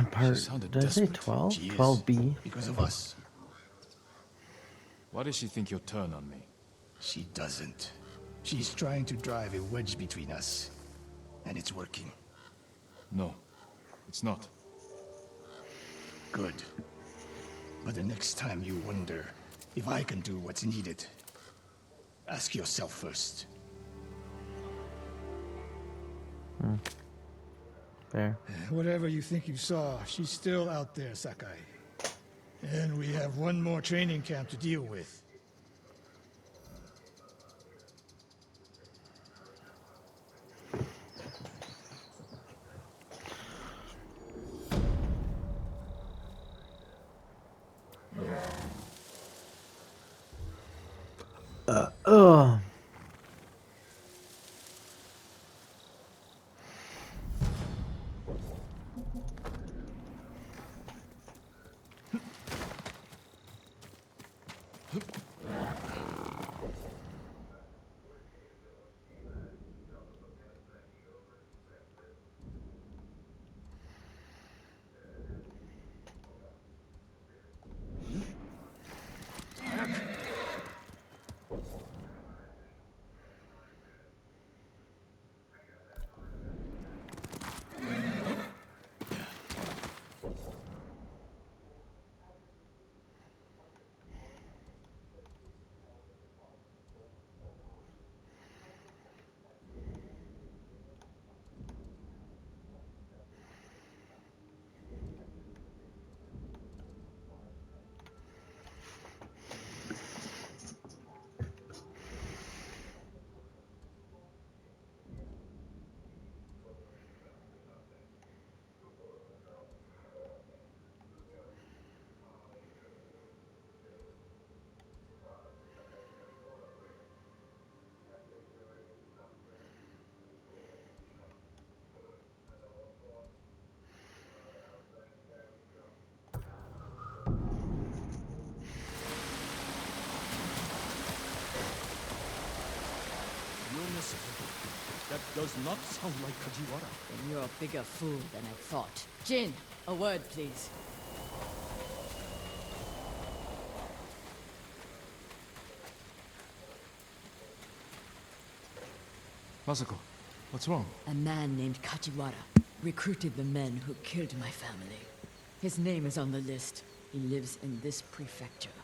She part. sounded Did I say desperate. 12? She is. 12B? Because of us. Why does she think you'll turn on me? She doesn't. She's trying to drive a wedge between us. And it's working. No, it's not. Good. But the next time you wonder if I can do what's needed, ask yourself first. Fair. Whatever you think you saw, she's still out there, Sakai. And we have one more training camp to deal with. Ugh. That does not sound like Kajiwara. Then you're a bigger fool than I thought. Jin, a word, please. Masako, what's wrong? A man named Kajiwara recruited the men who killed my family. His name is on the list. He lives in this prefecture.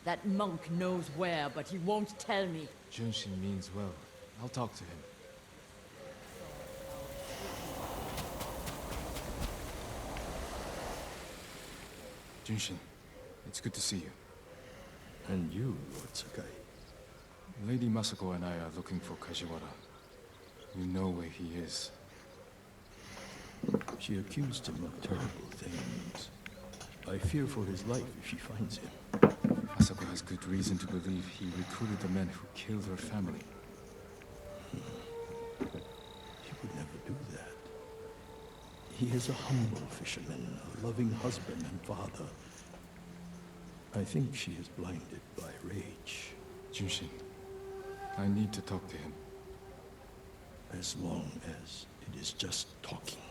That monk knows where, but he won't tell me. Junshin means well. I'll talk to him. Junshin, it's good to see you. And you, Lord Sakai. Lady Masako and I are looking for Kajiwara. We know where he is. She accused him of terrible things. I fear for his life if she finds him. Masako has good reason to believe he recruited the men who killed her family. He would never do that. He is a humble fisherman, a loving husband and father. I think she is blinded by rage. Junshin, I need to talk to him. As long as it is just talking.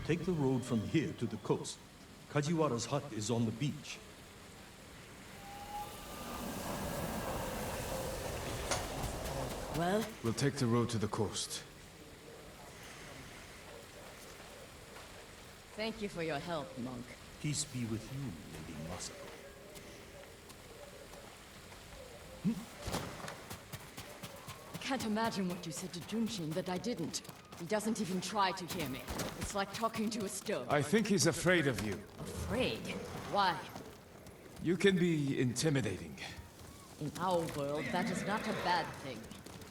Take the road from here to the coast. Kajiwara's hut is on the beach. Well, We'll take the road to the coast. thank you for your help, monk. Peace be with you, Lady Masako. I can't imagine what you said to Junshin that I didn't. He doesn't even try to hear me. It's like talking to a stone. I think he's afraid of you. Afraid? Why? You can be intimidating. In our world, that is not a bad thing.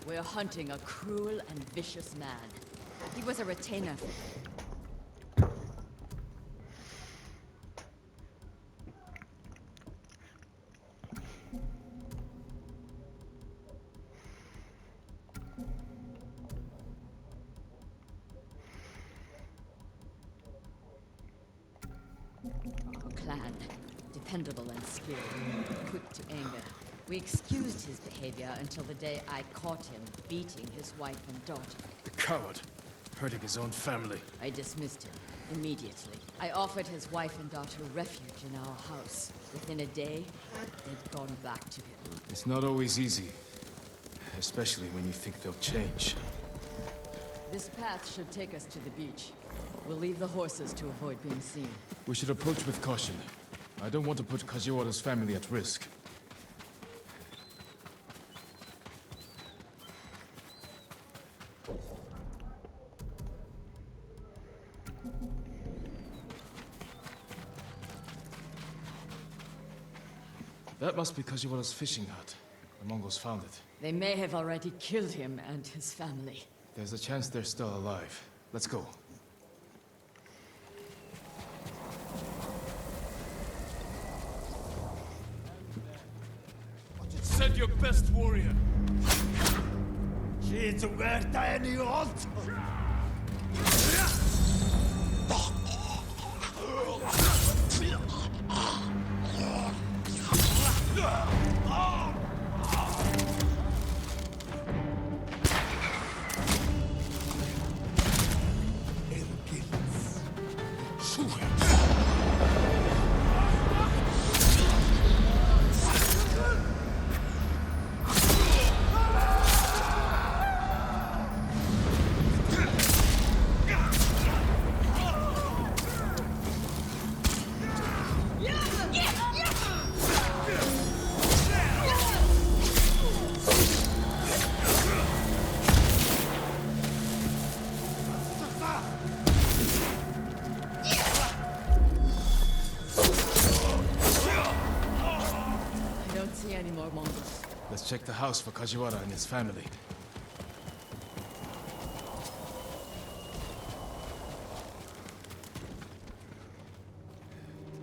We're hunting a cruel and vicious man. He was a retainer. Our clan, dependable and skilled, quick to anger. We excused his behavior until the day I caught him beating his wife and daughter. The coward, hurting his own family. I dismissed him immediately. I offered his wife and daughter refuge in our house. Within a day, they'd gone back to him. It's not always easy, especially when you think they'll change. This path should take us to the beach. We'll leave the horses to avoid being seen. We should approach with caution. I don't want to put Kajiwara's family at risk. That must be Kajiwara's fishing hut. The Mongols found it. They may have already killed him and his family. There's a chance they're still alive. Let's go. Send your best warrior. She's muerta any old. I don't see any more Mongols. Let's check the house for Kajiwara and his family.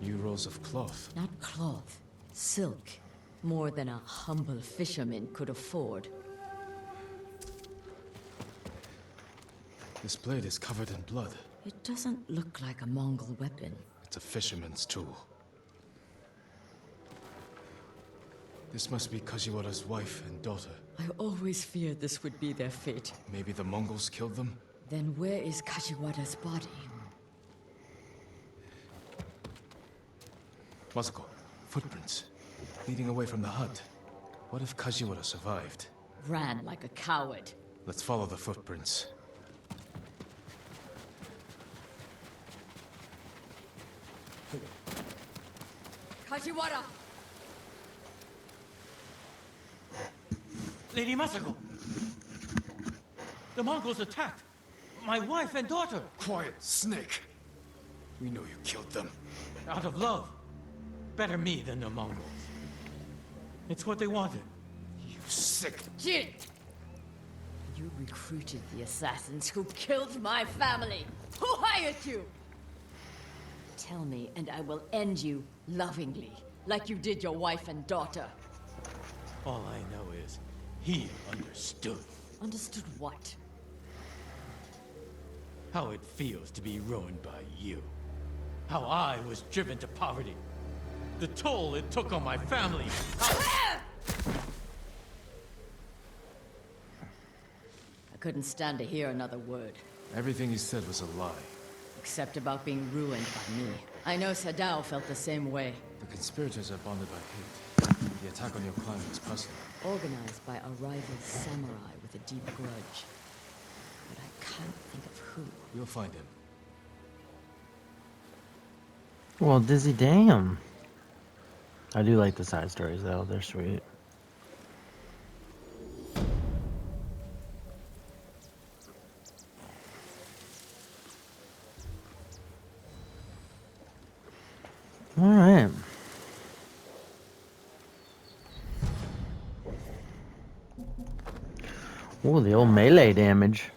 New rolls of cloth. Not cloth, silk. More than a humble fisherman could afford. This blade is covered in blood. It doesn't look like a Mongol weapon. It's a fisherman's tool. This must be Kajiwara's wife and daughter. I always feared this would be their fate. Maybe the Mongols killed them? Then where is Kajiwara's body? Masako, footprints. Leading away from the hut. What if Kajiwara survived? Ran like a coward. Let's follow the footprints. Kajiwara! Lady Masako! The Mongols attacked my wife and daughter Quiet, Snake! We know you killed them. out of love. Better me than the Mongols. It's what they wanted. You sick... Jin! You recruited the assassins who killed my family! Who hired you? Tell me, and I will end you lovingly, like you did your wife and daughter. All I know is he understood Understood what? how it feels to be ruined by you. How I was driven to poverty. The toll it took on my family. I couldn't stand to hear another word, Everything you said was a lie. except about being ruined by me. I know Sadao felt the same way. The conspirators are bonded by hate. The attack on your clan was personal. Organized by a rival samurai with a deep grudge. But I can't think of who. We'll find him. Well, Dizzy, damn. I do like the side stories, though. They're sweet. All right. Oh, the old melee damage.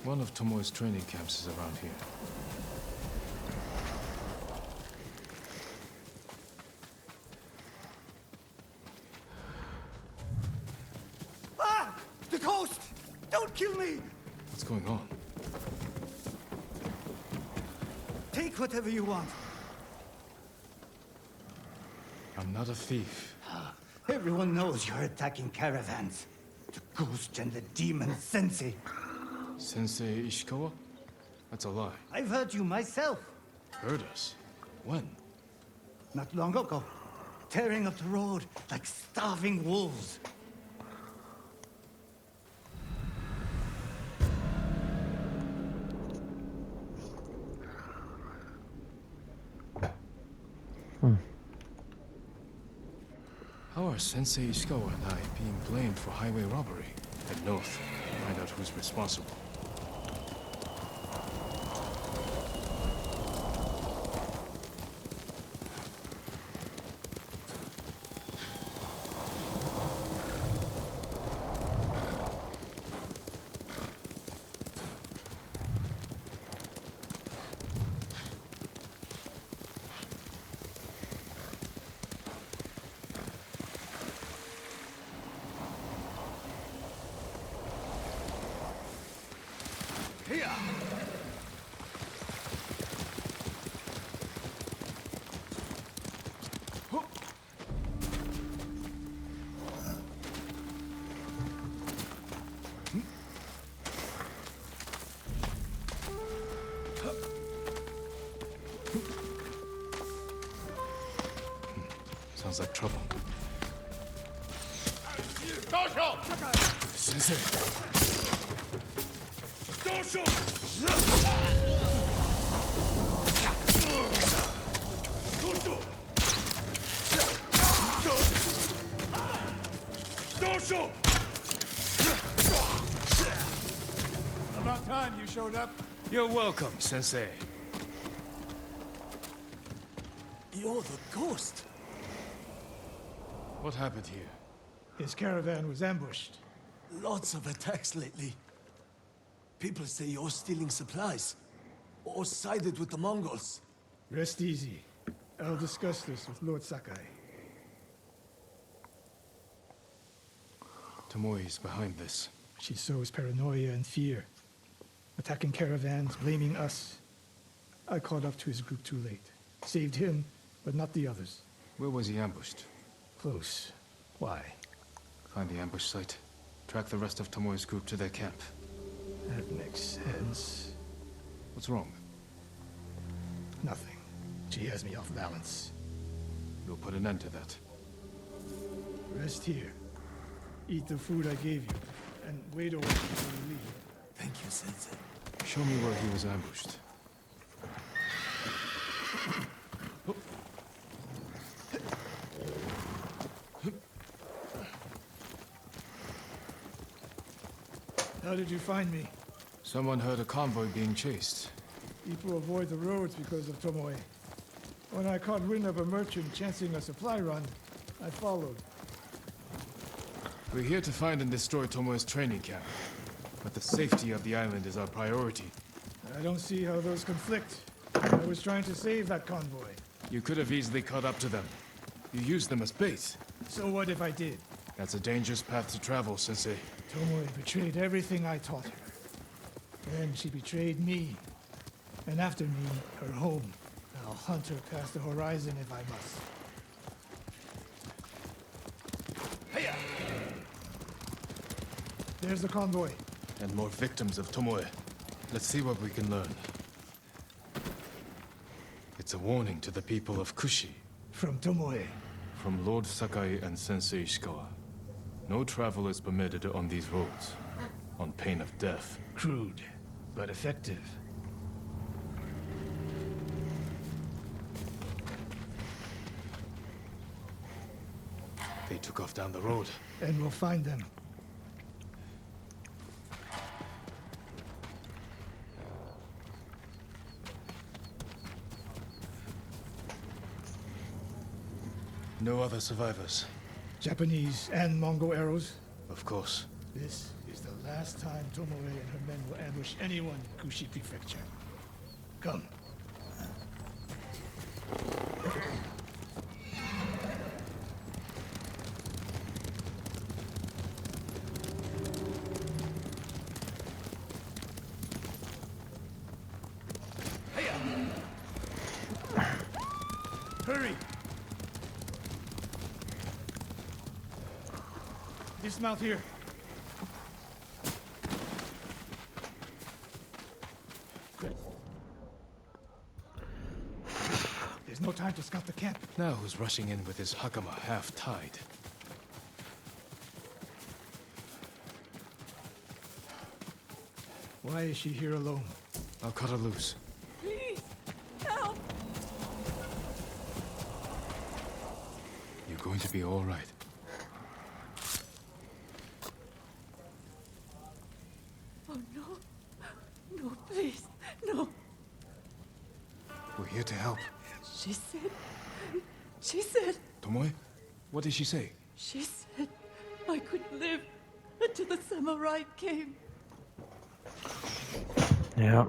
One of Tomoe's training camps is around here. Ah! The ghost! Don't kill me! What's going on? Take whatever you want. I'm not a thief. Everyone knows you're attacking caravans. The ghost and the demon Sensei. Sensei Ishikawa? That's a lie. I've heard you myself. Heard us? When? Not long ago. Tearing up the road like starving wolves. How are Sensei Ishikawa and I being blamed for highway robbery? Head north, find out who's responsible. Sounds like trouble. Sensei! About time you showed up. You're welcome, Sensei. You're the ghost. What happened here? His caravan was ambushed. Lots of attacks lately. People say you're stealing supplies. Or sided with the Mongols. Rest easy. I'll discuss this with Lord Sakai. Tomoe is behind this. She sows paranoia and fear. Attacking caravans, blaming us. I caught up to his group too late. Saved him, but not the others. Where was he ambushed? Close. Why? Find the ambush site. Track the rest of Tomoe's group to their camp. That makes sense. What's wrong? Nothing. She has me off balance. We'll put an end to that. Rest here. Eat the food I gave you, and wait a while before you leave. Thank you, Sensei. Show me where he was ambushed. How did you find me? Someone heard a convoy being chased. People avoid the roads because of Tomoe. When I caught wind of a merchant chancing a supply run, I followed. We're here to find and destroy Tomoe's training camp. But the safety of the island is our priority. I don't see how those conflict. I was trying to save that convoy. You could have easily caught up to them. You used them as bait. So what if I did? That's a dangerous path to travel, Sensei. Tomoe betrayed everything I taught her. Then she betrayed me. And after me, her home. I'll hunt her past the horizon if I must. There's the convoy. And more victims of Tomoe. Let's see what we can learn. It's a warning to the people of Kushi. From Tomoe. From Lord Sakai and Sensei Ishikawa. No travel is permitted on these roads. On pain of death. Crude, but effective. They took off down the road. And we'll find them. No other survivors. Japanese and Mongol arrows. Of course. This is the last time Tomoe and her men will ambush anyone in Kushi Prefecture. Come. Hurry! Dismount here. There's no time to scout the camp. Now who's rushing in with his hakama half-tied? Why is she here alone? I'll cut her loose. Please, help! You're going to be all right. Oh no. No, please, no. We're here to help. She said, Tomoe? What did she say? she said I could live until the samurai came. Yeah.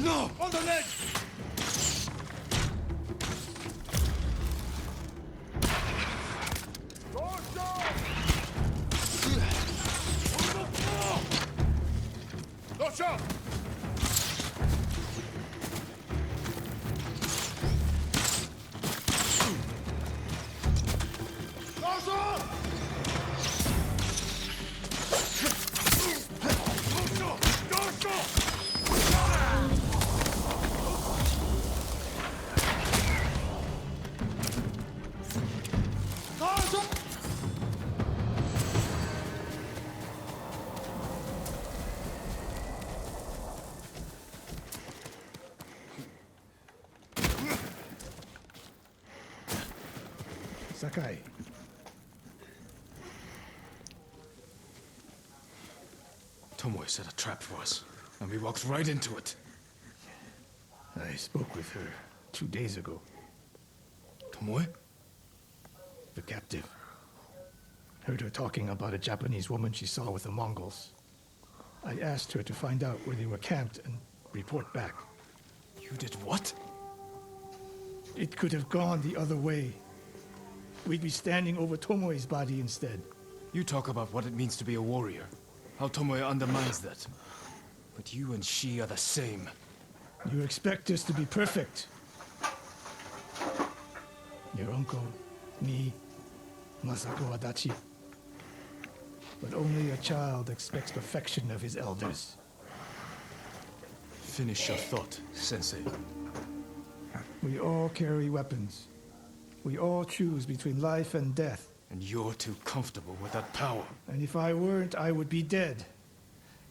No! On the ledge! Sakai. Tomoe set a trap for us, and we walked right into it. I spoke with her 2 days ago. Tomoe? The captive. Heard her talking about a Japanese woman she saw with the Mongols. I asked her to find out where they were camped and report back. You did what? It could have gone the other way. We'd be standing over Tomoe's body instead. You talk about what it means to be a warrior. How Tomoe undermines that. But you and she are the same. You expect us to be perfect. Your uncle, me, Masako Adachi. But only a child expects perfection of his elders. Finish your thought, Sensei. We all carry weapons. We all choose between life and death. And you're too comfortable with that power. And if I weren't, I would be dead.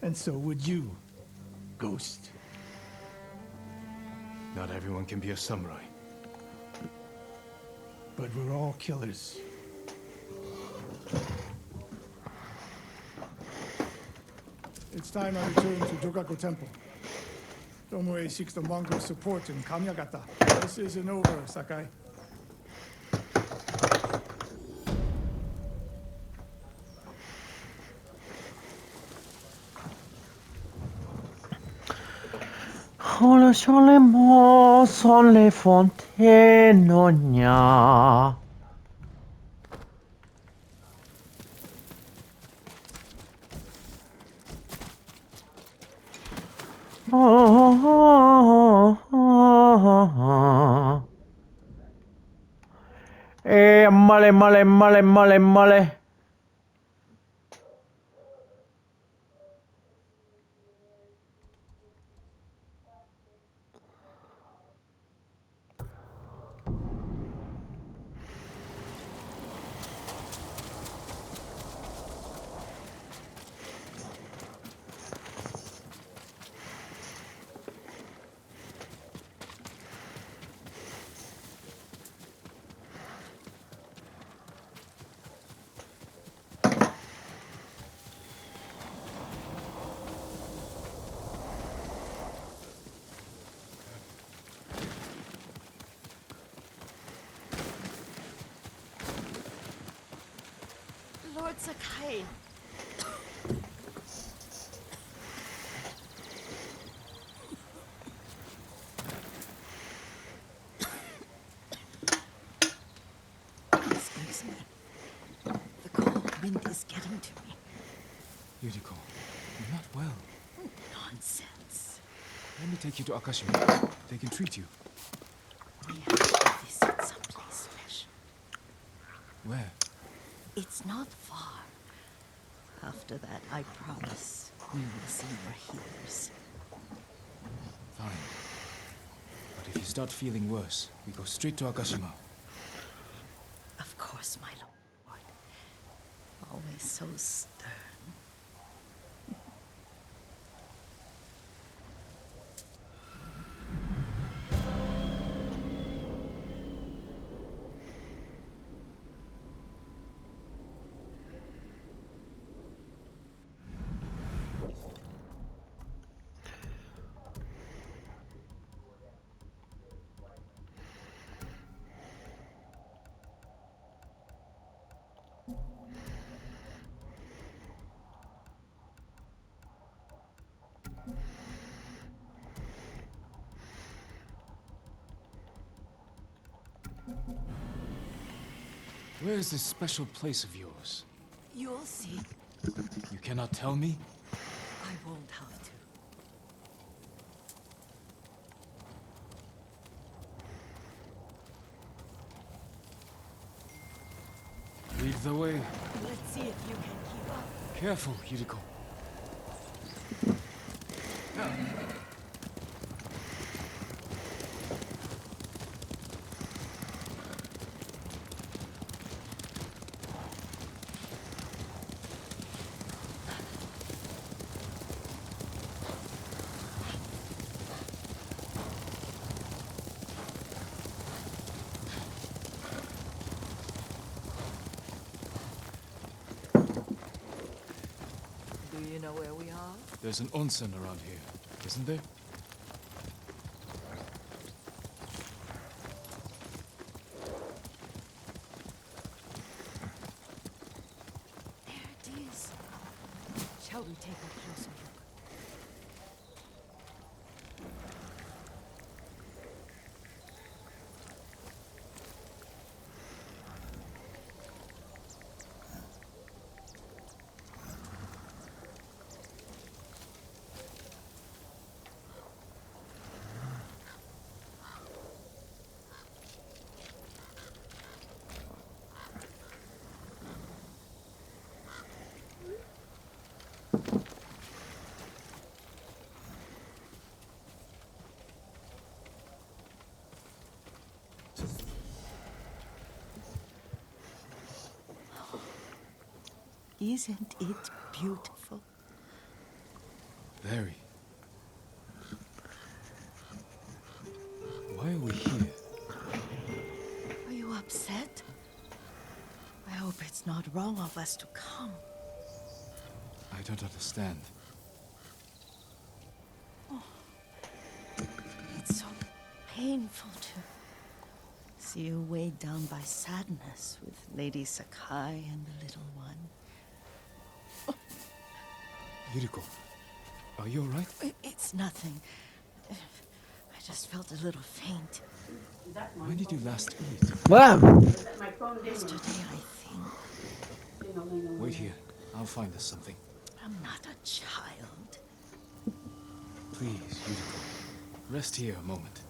And so would you, Ghost. Not everyone can be a samurai. But we're all killers. It's time I return to Jogaku Temple. Tomoe seeks the Mongol support in Kamyagata. This isn't over, Sakai. Oh, sur les mots sont les fontaines, gna. Male, male, male, male, male. Sakai. Excuse me. The cold wind is getting to me. Yuriko, you're not well. Nonsense. Let me take you to Akashima. They can treat you. We have to visit someplace special. Where? It's not far. After that, I promise we will see your healers. Fine. But if you start feeling worse, we go straight to Akashima. Of course, my lord. Always so stern. Where is this special place of yours? You'll see. You cannot tell me? I won't have to. Lead the way. Let's see if you can keep up. Careful, Yuriko. Do you know where we are? There's an onsen around here, isn't there? There it is. Shall we take a closer look? Isn't it beautiful? Very. Why are we here? Are you upset? I hope it's not wrong of us to come. I don't understand. It's so painful to see you weighed down by sadness with Lady Sakai and the little one. Yuriko, are you alright? It's nothing. I just felt a little faint. When did you last eat? Wow. Yesterday, I think. Wait here. I'll find us something. I'm not a child. Please, Yuriko. Rest here a moment.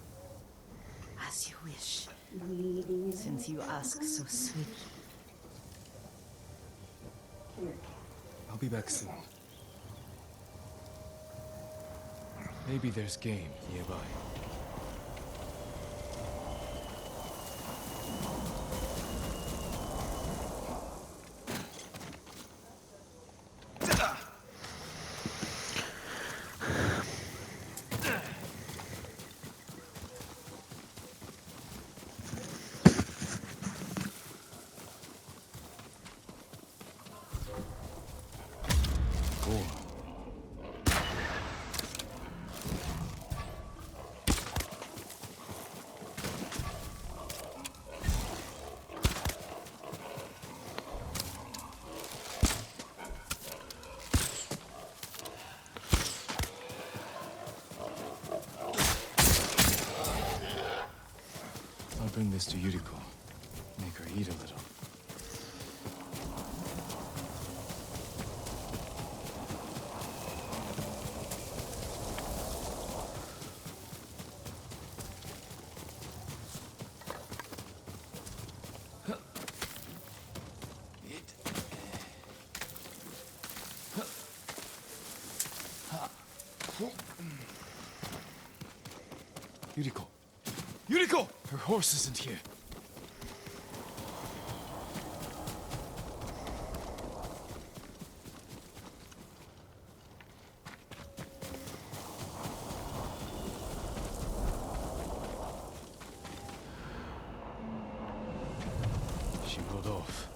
As you wish. Since you ask so sweetly. I'll be back soon. Maybe there's game nearby. bring this to Yuriko. Make her eat a little. Yuriko! Yuriko! Her horse isn't here. She rode off.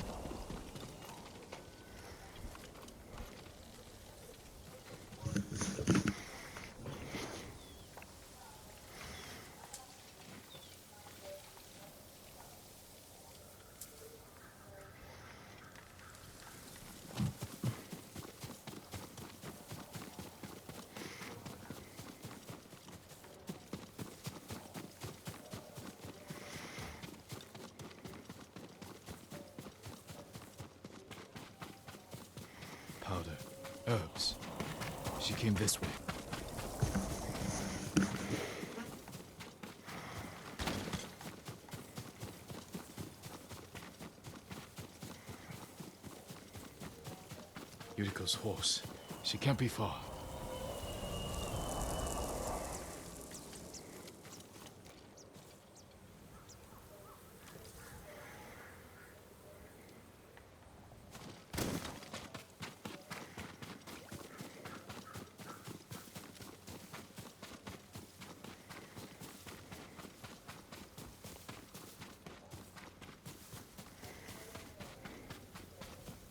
Powder. Herbs. She came this way. Yuriko's horse. She can't be far.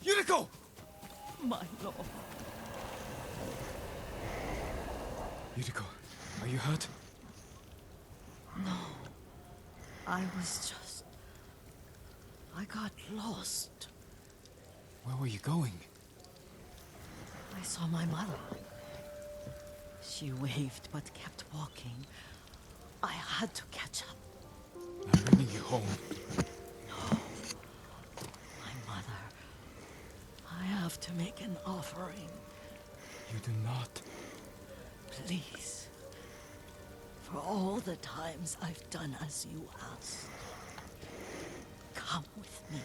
Yuriko! My lord. Yuriko, are you hurt? No. I was just... I got lost. Where were you going? I saw my mother. She waved but kept walking. I had to catch up. I'm bringing you home. My mother. I have to make an offering. You do not. Please. For all the times I've done as you asked. Come with me.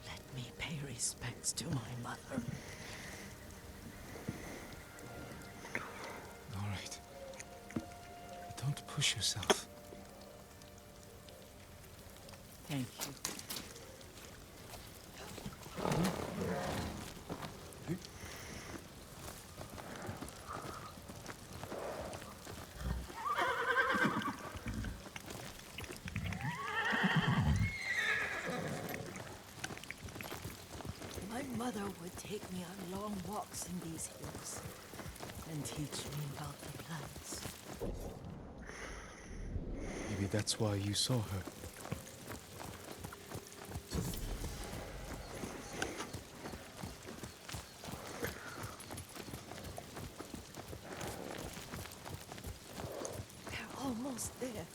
Let me pay respects to my mother. All right. Don't push yourself. Thank you. My mother would take me on long walks in these hills and teach me about the plants. Maybe that's why you saw her. They're almost there.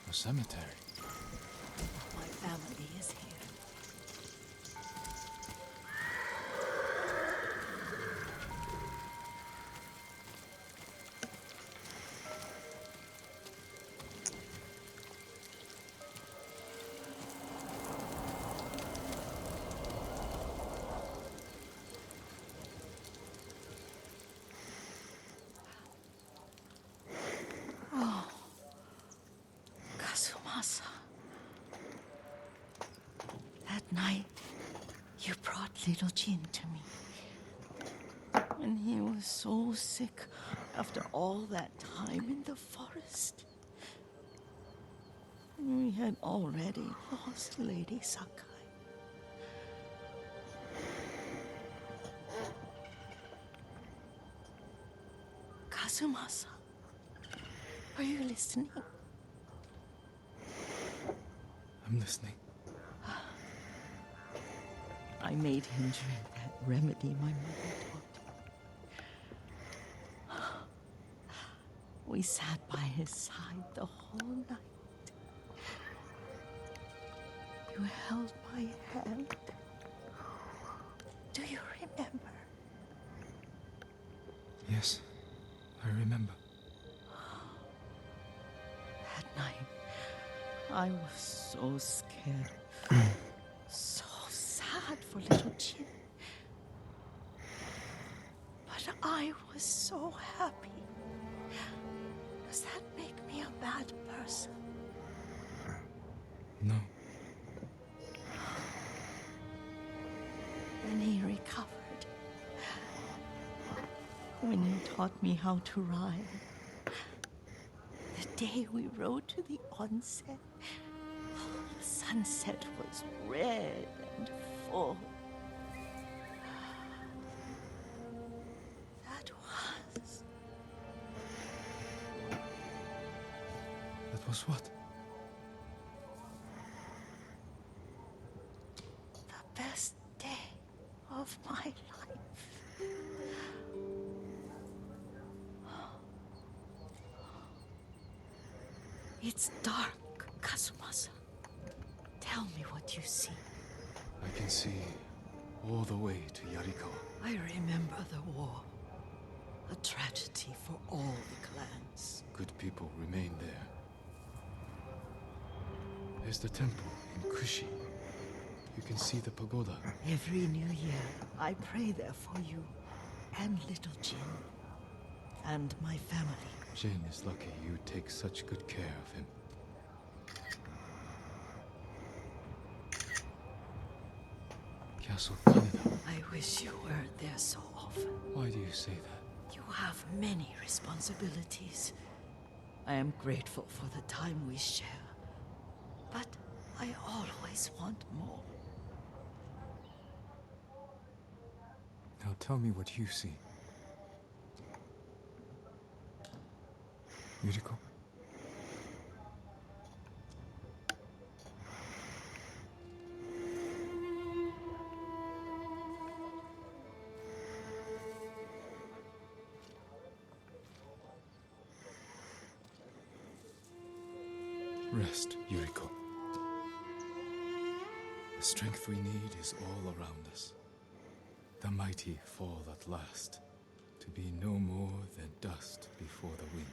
A cemetery. My family is here. Kazumasa. That night, you brought little Jin to me. And he was so sick after all that time in the forest. We had already lost Lady Sakai. Kazumasa, are you listening? I'm listening. I made him drink that remedy my mother taught him. We sat by his side the whole night. You held my hand. Do you remember? Yes, I remember. That night, I was so scared. So sad for little Jin. But I was so happy. Does that make me a bad person? No. Then he recovered. When you taught me how to ride. The day we rode to the onsen. The sunset was red and full. That was... That was what? the best day of my life. It's dark, Kazumasa. Tell me what you see. I can see all the way to Yarikawa. I remember the war. A tragedy for all the clans. Good people remain there. There's the temple in Kushi. You can see the pagoda. Every new year, I pray there for you and little Jin and my family. Jin is lucky you take such good care of him. Castle Kaneda. I wish you weren't there so often. Why do you say that? You have many responsibilities. I am grateful for the time we share, but I always want more. Now tell me what you see. Yuriko? Rest, Yuriko. The strength we need is all around us. The mighty fall at last, to be no more than dust before the wind.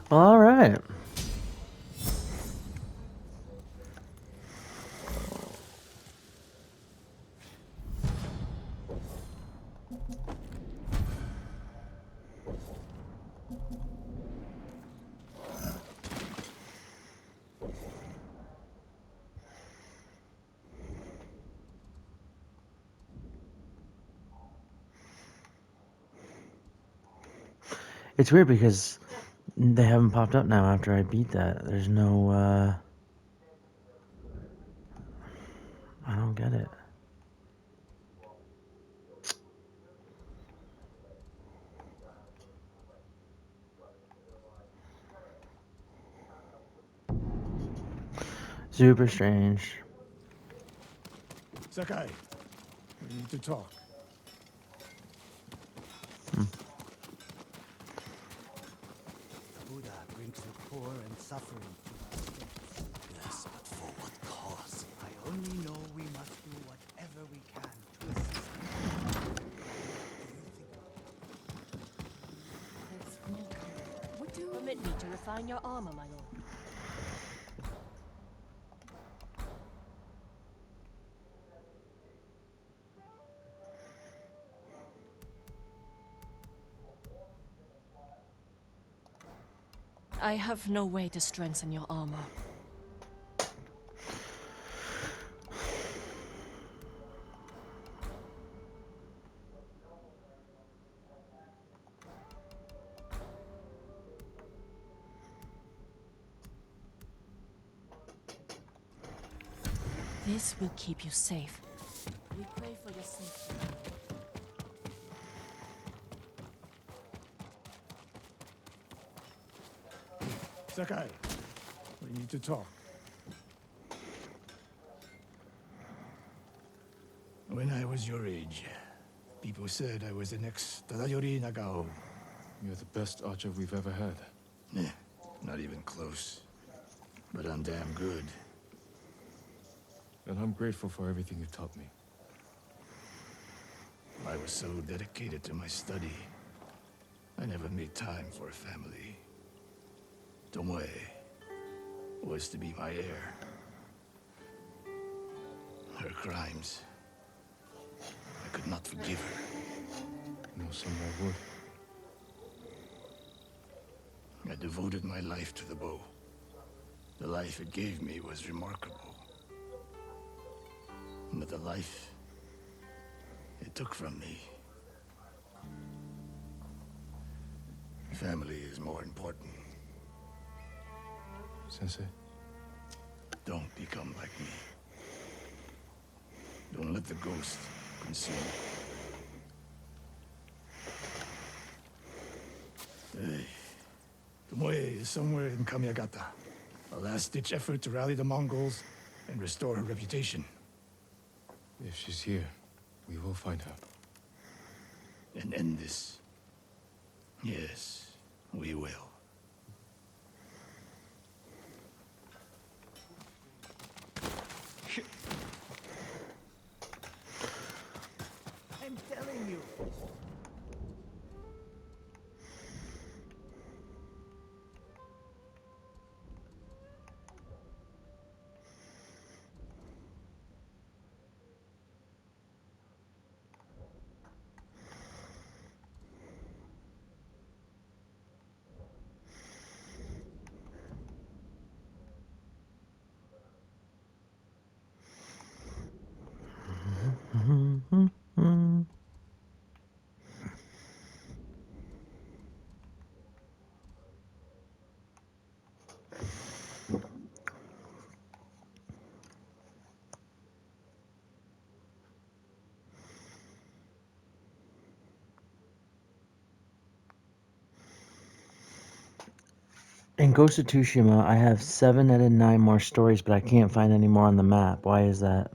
All right. It's weird because they haven't popped up now after I beat that. There's no, I don't get it. Super strange. Sakai, we need to talk. Buddha brings the poor and suffering to our steps. Yes, but for what cause? I only know we must do whatever we can to assist him. Would you permit me to refine your armor, my lord? I have no way to strengthen your armor. This will keep you safe. We pray for your safety. Sakai, we need to talk. When I was your age, people said I was the next Tadayori Nagao. You're the best archer we've ever had. Eh, not even close. But I'm damn good. And I'm grateful for everything you've taught me. I was so dedicated to my study. I never made time for a family. Tomoe was to be my heir. Her crimes, I could not forgive her. No son I would. I devoted my life to the bow. The life it gave me was remarkable. But the life it took from me. Family is more important. Sensei? Don't become like me. Don't let the ghost consume you. Hey. Tomoe is somewhere in Kamiagata. A last-ditch effort to rally the Mongols and restore her reputation. If she's here, we will find her. And end this. Yes, we will. I'm telling you. In Ghost of Tsushima, I have 7 out of 9 more stories, but I can't find any more on the map. Why is that?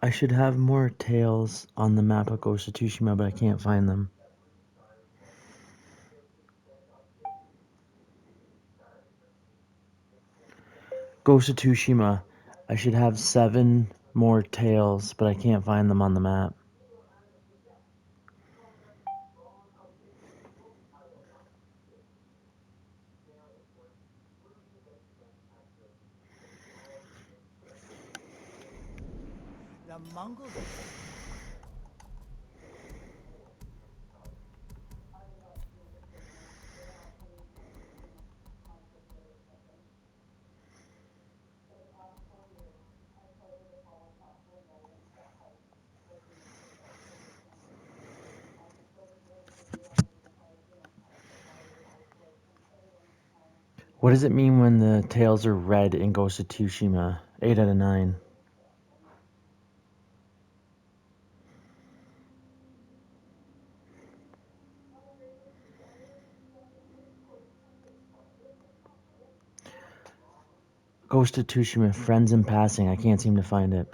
I should have more tales on the map of Ghost of Tsushima, but I can't find them. Ghost of Tsushima. I should have 7 more tales, but I can't find them on the map. The Mongols. What does it mean when the tails are red in Ghost of Tsushima? 8 out of 9. Ghost of Tsushima, Friends in Passing. I can't seem to find it.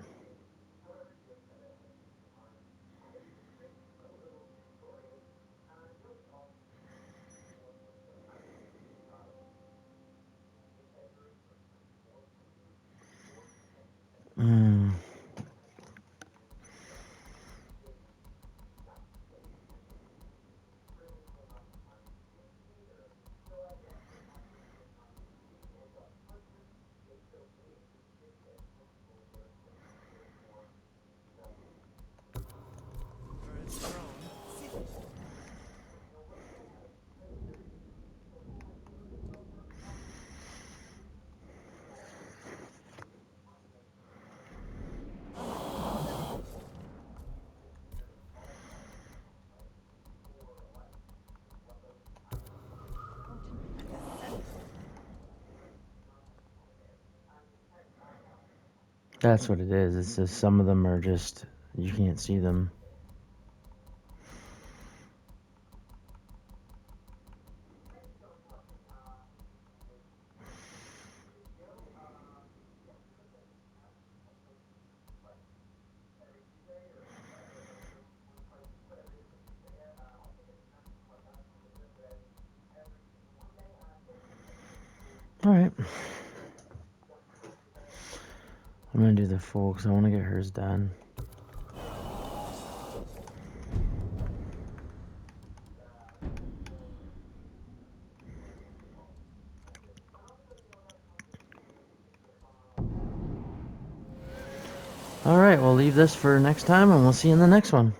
That's what it is. It's just some of them are just, you can't see them. Alright. I'm gonna do the full because I want to get hers done. Alright, we'll leave this for next time and we'll see you in the next one.